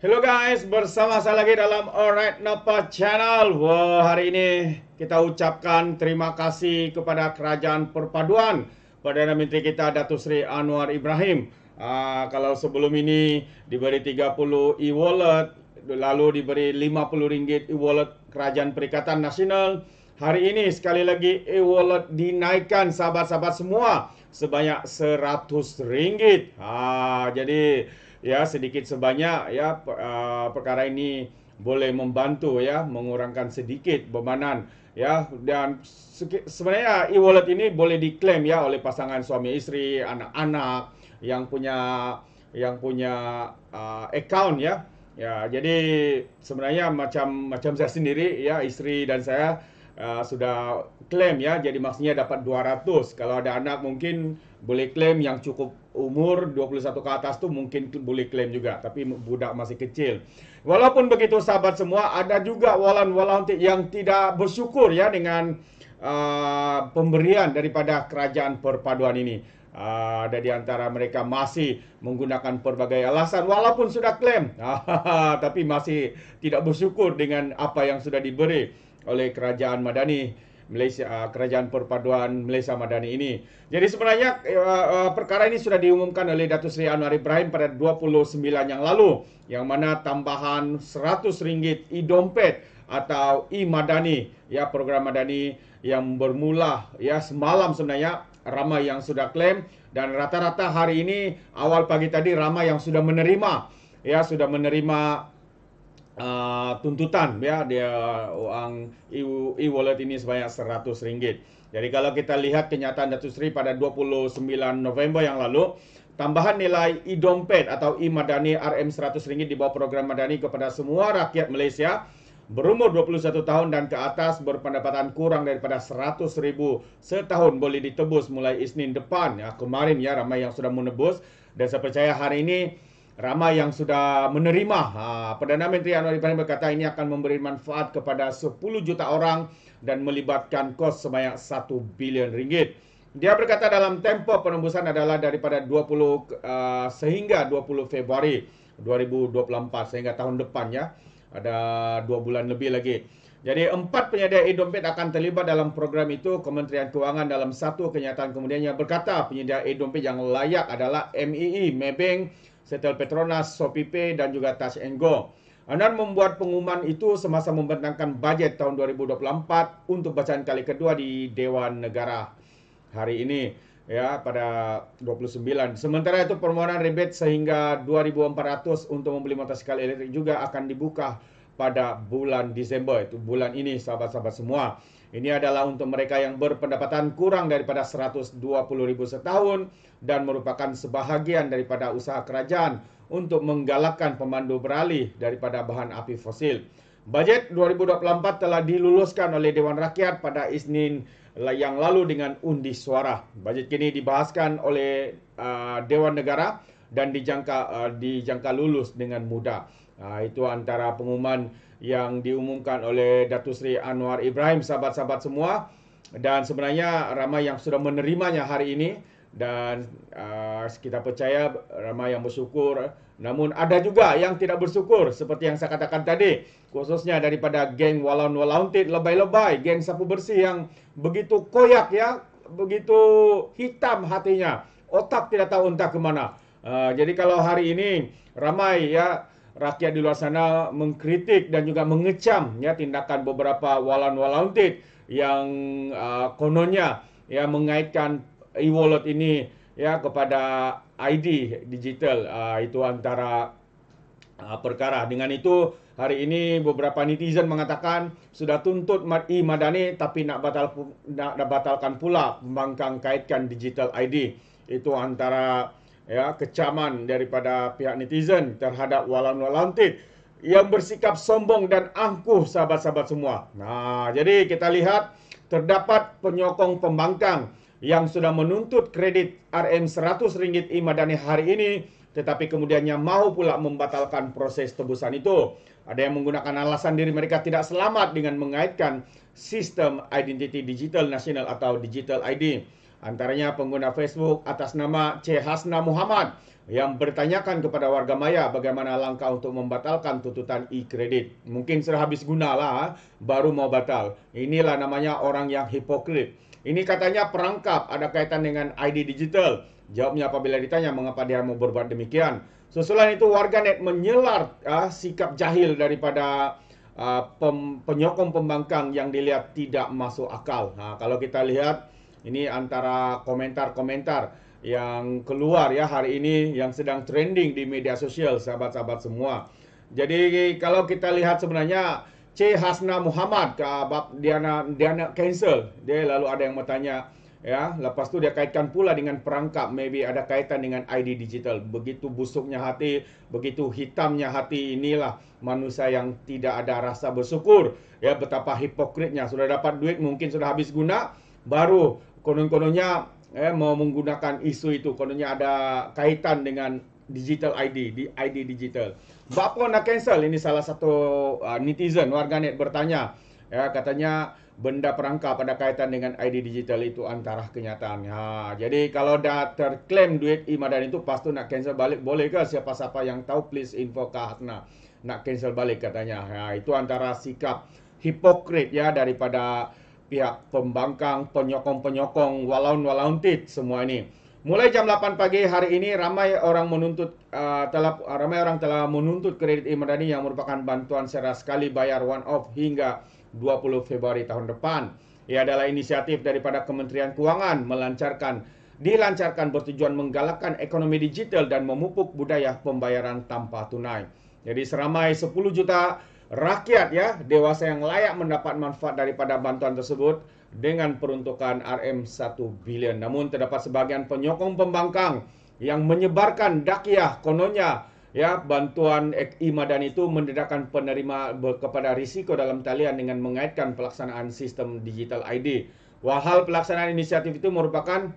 Hello guys, bersama saya lagi dalam Alright Napa Channel. Wah, hari ini kita ucapkan terima kasih kepada Kerajaan Perpaduan, Perdana Menteri kita Datuk Seri Anwar Ibrahim. Kalau sebelum ini diberi 30 e-wallet, lalu diberi RM50 e-wallet Kerajaan Perikatan Nasional, hari ini sekali lagi e-wallet dinaikkan sahabat-sahabat semua sebanyak RM100. Jadi ya sedikit sebanyak ya perkara ini boleh membantu ya mengurangkan sedikit bebanan ya, dan sebenarnya e-wallet ini boleh diklaim ya oleh pasangan suami isteri, anak-anak yang punya account ya. Ya, jadi sebenarnya macam saya sendiri ya, isteri dan saya sudah klaim ya. Jadi maksudnya dapat 200. Kalau ada anak mungkin boleh klaim, yang cukup umur 21 ke atas tuh mungkin boleh klaim juga, tapi budak masih kecil. Walaupun begitu sahabat semua, ada juga volunteer yang tidak bersyukur ya dengan pemberian daripada Kerajaan Perpaduan ini. Ada di antara mereka masih menggunakan pelbagai alasan walaupun sudah klaim, tapi masih tidak bersyukur dengan apa yang sudah diberi oleh Kerajaan Madani Malaysia, Kerajaan Perpaduan Malaysia Madani ini. Jadi sebenarnya perkara ini sudah diumumkan oleh Datuk Seri Anwar Ibrahim pada 29 yang lalu, yang mana tambahan RM100 e-dompet atau e-Madani ya, program Madani yang bermula ya semalam, sebenarnya ramai yang sudah klaim, dan rata-rata hari ini awal pagi tadi ramai yang sudah menerima ya, sudah menerima tuntutan ya, dia uang e-wallet ini sebanyak RM100. Jadi kalau kita lihat kenyataan Datuk Seri pada 29 November yang lalu, tambahan nilai e-dompet atau e-Madani RM100 di bawah program Madani kepada semua rakyat Malaysia berumur 21 tahun dan ke atas berpendapatan kurang daripada RM100 setahun boleh ditebus mulai Isnin depan ya. Kemarin ya ramai yang sudah menebus, dan saya percaya hari ini ramai yang sudah menerima. Perdana Menteri Anwar Ibrahim berkata ini akan memberi manfaat kepada 10 juta orang dan melibatkan kos sebanyak RM1 bilion. Dia berkata dalam tempoh penembusan adalah daripada 20 sehingga 20 Februari 2024, sehingga tahun depan ya. Ada 2 bulan lebih lagi. Jadi 4 penyedia e-dompet akan terlibat dalam program itu. Kementerian Kewangan dalam satu kenyataan kemudiannya berkata penyedia e-dompet yang layak adalah MEE, Maybank, Setel Petronas, ShopeePay dan juga Touch and Go. Anwar membuat pengumuman itu semasa membentangkan bajet tahun 2024 untuk bacaan kali kedua di Dewan Negara hari ini ya, pada 29. Sementara itu permohonan rebate sehingga 2,400 untuk membeli motosikal elektrik juga akan dibuka pada bulan Disember, itu bulan ini sahabat-sahabat semua. Ini adalah untuk mereka yang berpendapatan kurang daripada RM120,000 setahun dan merupakan sebahagian daripada usaha kerajaan untuk menggalakkan pemandu beralih daripada bahan api fosil. Bajet 2024 telah diluluskan oleh Dewan Rakyat pada Isnin yang lalu dengan undi suara. Bajet kini dibahaskan oleh Dewan Negara dan dijangka lulus dengan mudah. Itu antara pengumuman yang diumumkan oleh Datuk Seri Anwar Ibrahim, sahabat-sahabat semua. Dan sebenarnya ramai yang sudah menerimanya hari ini, dan kita percaya ramai yang bersyukur. Namun ada juga yang tidak bersyukur, seperti yang saya katakan tadi, khususnya daripada geng walaun-walauntit lebay-lebay, geng sapu bersih yang begitu koyak ya, begitu hitam hatinya, otak tidak tahu entah kemana. Jadi kalau hari ini ramai ya rakyat di luar sana mengkritik dan juga mengecam ya tindakan beberapa walaun-walauntit yang kononnya ya mengaitkan e-wallet ini ya kepada ID digital, itu antara perkara. Dengan itu hari ini beberapa netizen mengatakan sudah tuntut e-Madani tapi nak batalkan pula pembangkang kaitkan digital ID. Itu antara ya kecaman daripada pihak netizen terhadap walaun-walauntit yang bersikap sombong dan angkuh, sahabat-sahabat semua. Jadi kita lihat terdapat penyokong pembangkang yang sudah menuntut kredit RM100 e-Madani hari ini, tetapi kemudiannya mahu pula membatalkan proses tebusan itu. Ada yang menggunakan alasan diri mereka tidak selamat dengan mengaitkan sistem identiti digital nasional atau digital ID. Antaranya pengguna Facebook atas nama C. Hasna Muhammad yang bertanyakan kepada warga maya bagaimana langkah untuk membatalkan tuntutan e-kredit. Mungkin sudah habis guna lah, baru mau batal. Inilah namanya orang yang hipokrit. Ini katanya perangkap ada kaitan dengan ID digital. Jawabnya apabila ditanya mengapa dia mau berbuat demikian. Susulan itu warganet menyelar sikap jahil daripada penyokong pembangkang yang dilihat tidak masuk akal. Kalau kita lihat ini antara komentar-komentar yang keluar ya hari ini yang sedang trending di media sosial, sahabat-sahabat semua. Jadi kalau kita lihat sebenarnya C. Hasna Muhammad dia nak cancel. Dia lalu ada yang bertanya ya, lepas tu dia kaitkan pula dengan perangkap, maybe ada kaitan dengan ID digital. Begitu busuknya hati, begitu hitamnya hati, inilah manusia yang tidak ada rasa bersyukur. Ya, betapa hipokritnya. Sudah dapat duit, mungkin sudah habis guna, baru konon-kononnya mau menggunakan isu itu. Kononnya ada kaitan dengan digital ID, di ID digital. Bapa nak cancel? Ini salah satu netizen, warganet bertanya. Ya, katanya benda perangkap ada kaitan dengan ID digital itu antara kenyataan. Jadi kalau dah terklaim duit e-Madani itu, pas tu nak cancel balik, boleh ke? Siapa-siapa yang tahu please info ke Hasna. Nak cancel balik katanya. Itu antara sikap hipokrit ya daripada pihak pembangkang, penyokong-penyokong, walaun-walauntit semua ini. Mulai jam 8 pagi hari ini ramai orang telah menuntut kredit e-Madani yang merupakan bantuan secara sekali bayar one off hingga 20 Februari tahun depan. Ia adalah inisiatif daripada Kementerian Kewangan dilancarkan bertujuan menggalakkan ekonomi digital dan memupuk budaya pembayaran tanpa tunai. Jadi seramai 10 juta rakyat ya dewasa yang layak mendapat manfaat daripada bantuan tersebut dengan peruntukan RM1 bilion. Namun terdapat sebagian penyokong pembangkang yang menyebarkan dakwah kononnya ya bantuan e-Madani itu mendedahkan penerima kepada risiko dalam talian dengan mengaitkan pelaksanaan sistem digital ID. Walhal pelaksanaan inisiatif itu merupakan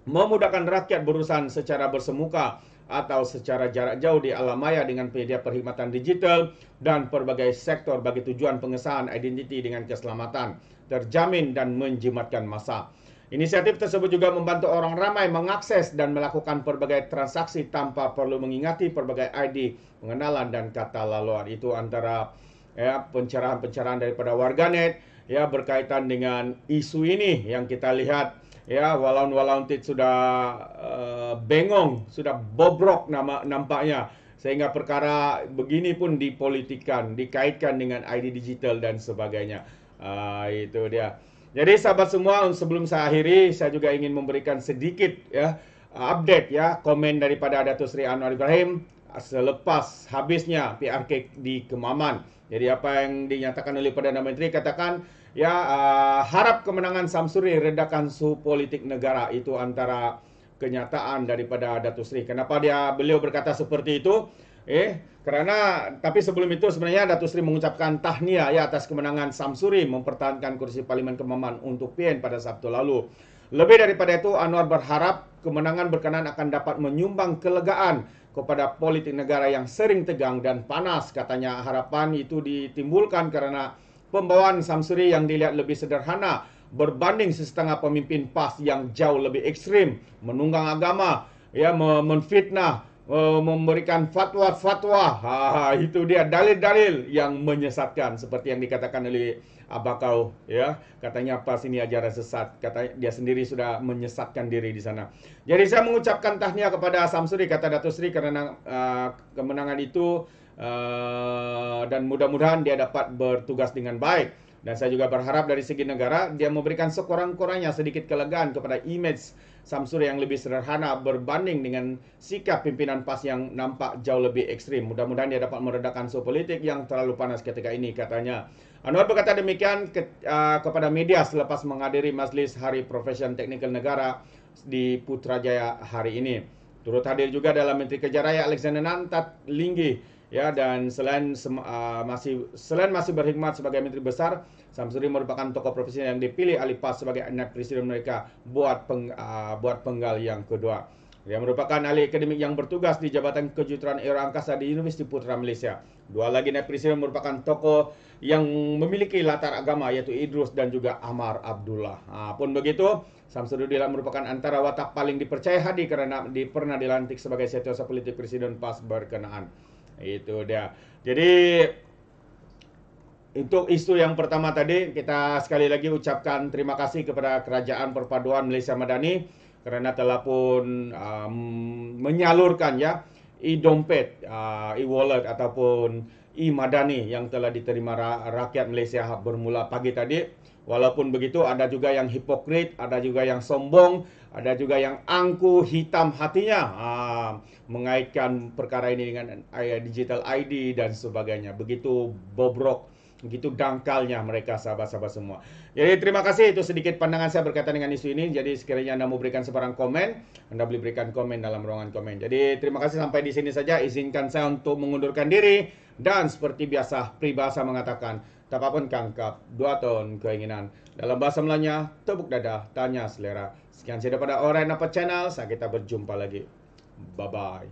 memudahkan rakyat berurusan secara bersemuka atau secara jarak jauh di alam maya dengan penyedia perkhidmatan digital dan berbagai sektor bagi tujuan pengesahan identiti dengan keselamatan, terjamin dan menjimatkan masa. Inisiatif tersebut juga membantu orang ramai mengakses dan melakukan berbagai transaksi tanpa perlu mengingati berbagai ID, pengenalan dan kata laluan. Itu antara ya pencerahan-pencerahan daripada warganet ya berkaitan dengan isu ini yang kita lihat ya walaun-walauntit sudah bengong, sudah bobrok nampaknya sehingga perkara begini pun dipolitikan, dikaitkan dengan ID digital dan sebagainya. Itu dia. Jadi sahabat semua, sebelum saya akhiri, saya juga ingin memberikan sedikit ya update ya komen daripada Datuk Seri Anwar Ibrahim selepas habisnya PRK di Kemaman. Jadi apa yang dinyatakan oleh Perdana Menteri katakan ya harap kemenangan Samsuri redakan suhu politik negara. Itu antara kenyataan daripada Datuk Seri. Kenapa beliau berkata seperti itu? Karena tapi sebelum itu sebenarnya Datuk Seri mengucapkan tahniah ya atas kemenangan Samsuri mempertahankan kursi Parlimen Kemaman untuk PN pada Sabtu lalu. Lebih daripada itu, Anwar berharap kemenangan berkenan akan dapat menyumbang kelegaan kepada politik negara yang sering tegang dan panas. Katanya harapan itu ditimbulkan karena pembawaan Samsuri yang dilihat lebih sederhana berbanding setengah pemimpin PAS yang jauh lebih ekstrim, menunggang agama, ya menfitnah, memberikan fatwa-fatwa. Itu dia dalil-dalil yang menyesatkan seperti yang dikatakan oleh Abakau ya. Katanya PAS ini ajaran sesat. Katanya dia sendiri sudah menyesatkan diri di sana. Jadi saya mengucapkan tahniah kepada Samsuri, kata Datuk Seri, karena kemenangan itu dan mudah-mudahan dia dapat bertugas dengan baik. Dan saya juga berharap dari segi negara dia memberikan sekurang-kurangnya sedikit kelegaan kepada image Samsuri yang lebih sederhana berbanding dengan sikap pimpinan PAS yang nampak jauh lebih ekstrim. Mudah-mudahan dia dapat meredakan suhu politik yang terlalu panas ketika ini, katanya. Anwar berkata demikian kepada media selepas menghadiri Majlis Hari Profesion Teknikal Negara di Putrajaya hari ini. Turut hadir juga dalam Menteri Kerja Raya Alexander Nantat Linggi. Ya, dan selain masih berkhidmat sebagai Menteri Besar, Samsuri merupakan tokoh profesional yang dipilih ahli PAS sebagai anak presiden mereka buat penggal yang kedua. Dia merupakan ahli akademik yang bertugas di Jabatan Kejuruteraan Aeroangkasa di Universiti Putra Malaysia. Dua lagi naib presiden merupakan tokoh yang memiliki latar agama, yaitu Idrus dan juga Amar Abdullah. Pun begitu, Samsudin merupakan antara watak paling dipercaya hadi kerana pernah dilantik sebagai setiausaha politik presiden PAS berkenaan. Itu dia. Jadi untuk isu yang pertama tadi, kita sekali lagi ucapkan terima kasih kepada Kerajaan Perpaduan Malaysia Madani kerana telah pun menyalurkan ya e-dompet, e-wallet ataupun e-madani yang telah diterima rakyat Malaysia bermula pagi tadi. Walaupun begitu, ada juga yang hipokrit, ada juga yang sombong, ada juga yang angku hitam hatinya mengaitkan perkara ini dengan digital ID dan sebagainya. Begitu bobrok, begitu dangkalnya mereka, sahabat-sahabat semua. Jadi terima kasih, itu sedikit pandangan saya berkaitan dengan isu ini. Jadi sekiranya Anda mau berikan sebarang komen, Anda boleh berikan komen dalam ruangan komen. Jadi terima kasih, sampai di sini saja. Izinkan saya untuk mengundurkan diri. Dan seperti biasa, peribahasa mengatakan, tapapun kangkap, 2 tahun keinginan. Dalam bahasa Melayunya, tepuk dada, tanya selera. Sekian saja daripada Alright Nampak Channel. Kita berjumpa lagi. Bye-bye.